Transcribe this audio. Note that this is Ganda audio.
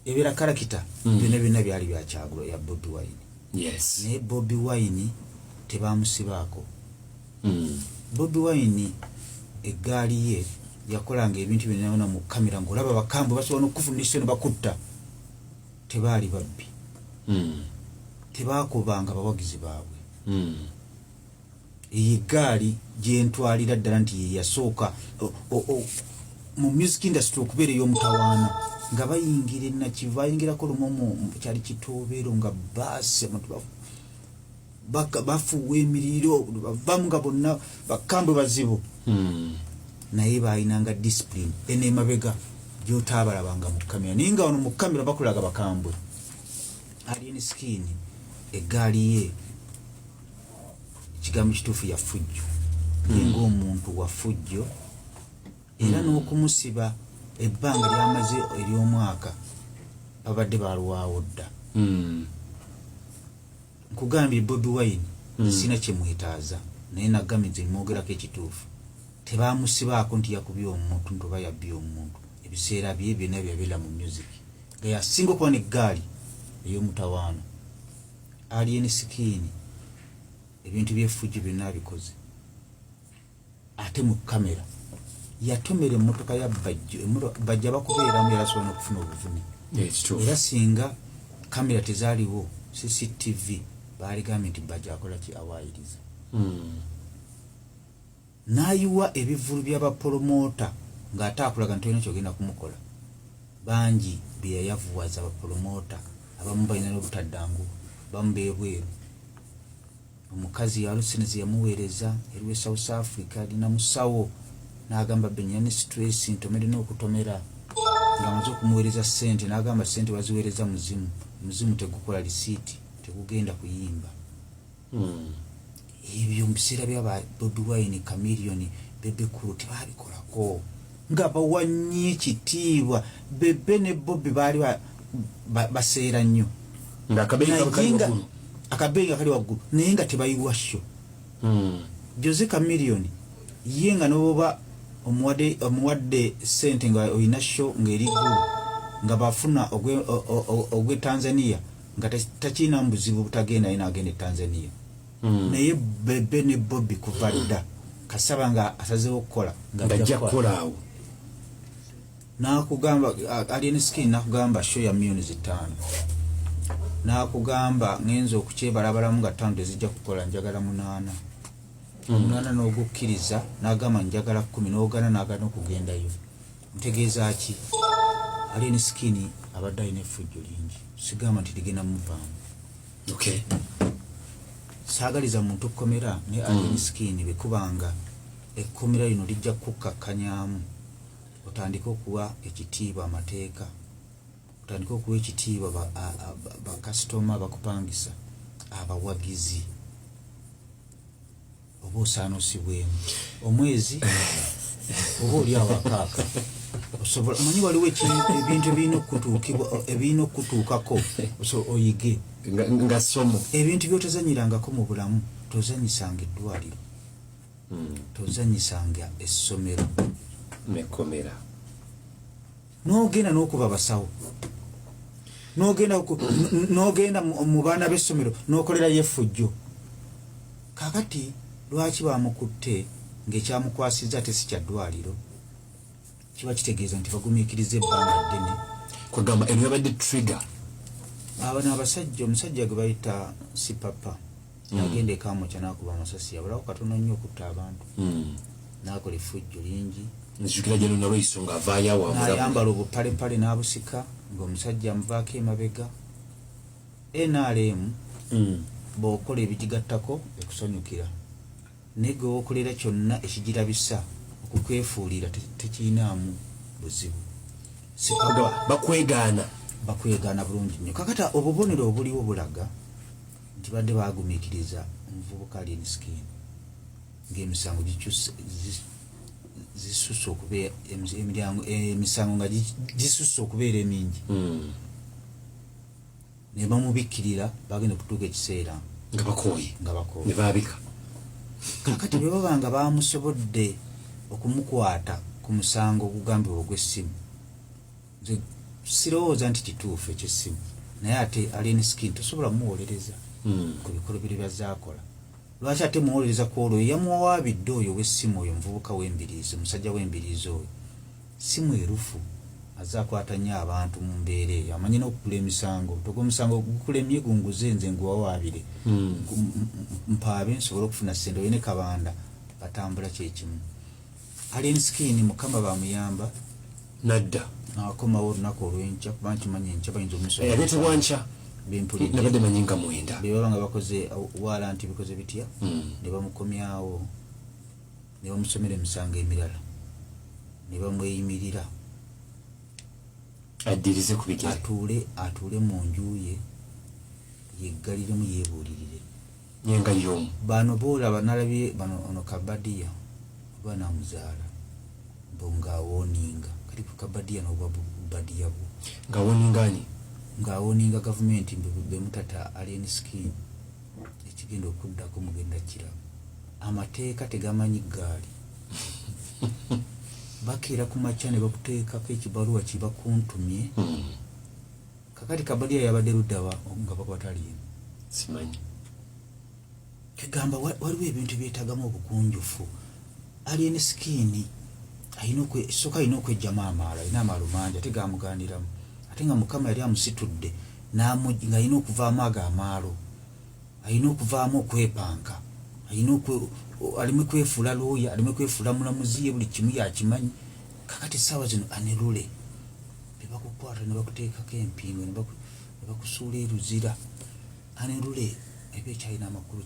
ebera karakita byonna byali bya Kyagulanyi ya Bobi Wine. Yes. Ne Bobi Wine tebamusibaako. Bobi Wine eggaali ye yakolanga ebintu byonna mu kamera ng'olaba bakambwe basobola n'okufundisa ne bakutta. Tebaali babbi. Tebaakubanga bawagizi baabwe. Eyo eggaali gye ntwalira ddala nti ye yasooka mu music industry okubeera ey'omutawaana nga bayingira Nakivu bayingirako lumu kyali Kitobeero nga baase bafuwa emiriro bavamu nga bonna bakambwe bazibu. Naye baayinanga discipline eneemabega gy'otaabalabanga mu kamera naye nga wano mu kamera bakulaga bakambwe. Alien Skin eggaali ye kigambo kituufu ya fujjo ng'omuntu wa fujjo era n'okumusiba ebbanga lyamaze ery'omwaka babadde balwawo dda. Nkugambye Bobi Wine sina kye mwetaaza naye nagamize mwogerako ekituufu tebaamusibaako nti yakubye omuntu nti oba yabbye omuntu. Ebiseera bye byonna byabeera mu music nga yasinga okuba n'eggaali ey'omutawaana. Alien Skin ebintu by'effujjo byonna abikoze ate mu kamera yatomera emmotoka ya bajja bakubeeramu yarasobola n'okufuna obuvune. Era singa kamera tezaaliwo CCTV baaligambye nti bajja akola ki awaayiriza. N'ayiwa ebivulu by'abapromota ng'ate akulaga nti olina kyogenda kumukola. Bangi be yayavuwaza abapromota abamu balina n'obutaddangu bamu beebweru. Omukazi yalusinezi yamuweereza eriwe South Africa alina musawo n'agamba benyani stress ntomere n'okutomera ng'amaze okumuweereza ssente n'agamba ssente waziweereza muzimu tegukola lisiiti tegugenda kuyimba. Ebyo mu biseera by'aba Bobi Wine Chameleone Bebe Cool tebaabikolako nga bawannye ekitiibwa. Bebe ne Bobi baali baseera nnyo akabenga kali waggulu naye nga tebayiwa sho. Jose Chameleone ye nga n'oba omuwadde ssente nga olina sho ng'eri ggulu nga bafuna ogwe Tanzania nga takiina mu buzibu butagenda naye n'agenda e Tanzania. Naye Bebe ne Bobi kuva dda kasaba nga asazeewo okukola ng'ajja kukola awo. N'akugamba Alien Skin n'akugamba sho ya millions 5. N'akugamba ngenza okukyebalabalamu nga 5 tezijja kukola njagala 8. 8 n'ogukkiriza n'agamba njagala 10 n'ogana n'agana okugendayo. Ntegeeza ki? Alien Skin abadde alina effujjo lingi sigamba nti ligenda muvaamu. Okay. Saagaliza muntu okkomera ne Alien Skin bekubanga ekkomera lino lijja kukkakanyaamu otandika okuwa ekitiibwa amateeka otandika okuwa ekitiibwa bakasitoma bakupangisa abawagizi oba osaana osibwemu omwezi oba oli awakaaka osobola manyi waliwo ebintu ebirina okutuukako oyige nga somo ebintu by'otazanyirangako mu bulamu tozanyisanga eddwaliro tozanyisanga essomero nekomera n'ogenda n'okuba basawo n'ogenda mu baana b'essomero n'okolerayo effujjo. Kakati lwaki bamukutte ng'ekyamukwasizza ate si kya ddwaliro? Kiba kitegeeza nti bagumiikiriza ebbanga ddene. Kwagamba eno yabadde trigger. Abano abasajja omusajja gwe bayita Sipapa yagenda ekamwokya n'akuba amasasi yabulawo katono nnyo okutta abantu. N'akola effujjo lingi. Nzijukira Jeno Nalweyiso ng'avaayo awo n'ayambala obupalepale n'abusika ng'omusajja amuvaako emabega. NRM bw'okola ebigigattako ekusanyukira naye gwe w'okolera kyonna ekigirabisa okukwefuulira tekiinaamu buzibu. bakwegaana bulungi nnyo. Kakata obubonero obuliwo bulaga nti badde baagumiikiriza omuvubuka Alien Skin ng'emisango zisusse okubeera emisango nga gisusse okubeera emingi. Ne bamubikkirira bagenda okutuuka ekiseera nga bakooye ne baabika. Kakati bwe baba nga baamusobodde okumukwata ku musango ogugambibwa ogw'essimu sirowooza nti kituufu ekyessimu naye ate Alien Skin tosobola muwolereza ku bikolobero byazaakola. Lwaki ate muwolereza ku olwo yamuwawaabidde oyo w'essimu oyo muvubuka w'embiriizi musajja w'embiriizi oyo simu erufu azaakwata nnyo abantu mu mbeera eyo amanyi n'okukula emisango tog'omusango gukulemye gunguze nze nguwawaabire mpaabe nsobole okufuna ssente oyo ne Kabanda batambula kyekimu. Alien Skin Mukama bamuyamba nadda akomawo olunaku olw'enkya kuba nkimanyi enkya bayinza omusobola yaleetebwa nkya bempulidde nabadde manyi nga mwenda be baba nga bakoze waala nti bikoze bitya ne bamukomyawo ne bamusomera emisango emirala ne bamweyimirira addirize ku bigere atuule mu nju ye yeggaliremu yeebuulirire nyenga y'omu bano boolaba nalabye bano ono Kabadiya oba namuzaala ng'awooninga kati ku Kabadiya n'obwa Badiya bwo ng'awooningaani ng'awooninga gavumenti bemutata Alien Skin ekigenda okuddako mugenda kiraba amateeka tegamanyi gaali bakeera ku makya ne bakuteekako ekibaluwa kibakuntumye kakati Kabadiya yabadde luddawa nga bakwataliimu simanyi kegamba waliwo ebintu byetagamu obukunjufu. Alien Skin soka alina okwejjamu amaalo alina amaalo mangi ate gamugaaniramu ate nga Mukama yali amusitudde nga alina okuvaamu ago amaalo alina okuvaamu okwepanka alimu kwefuula looya alimu kwefuula mulamuzi ye buli kimu yakimanyi kakati essaawa zino anerule ne bakukwata ne bakuteekako empingo ne bakusuula eruzira anerule eba ekyalina amakulu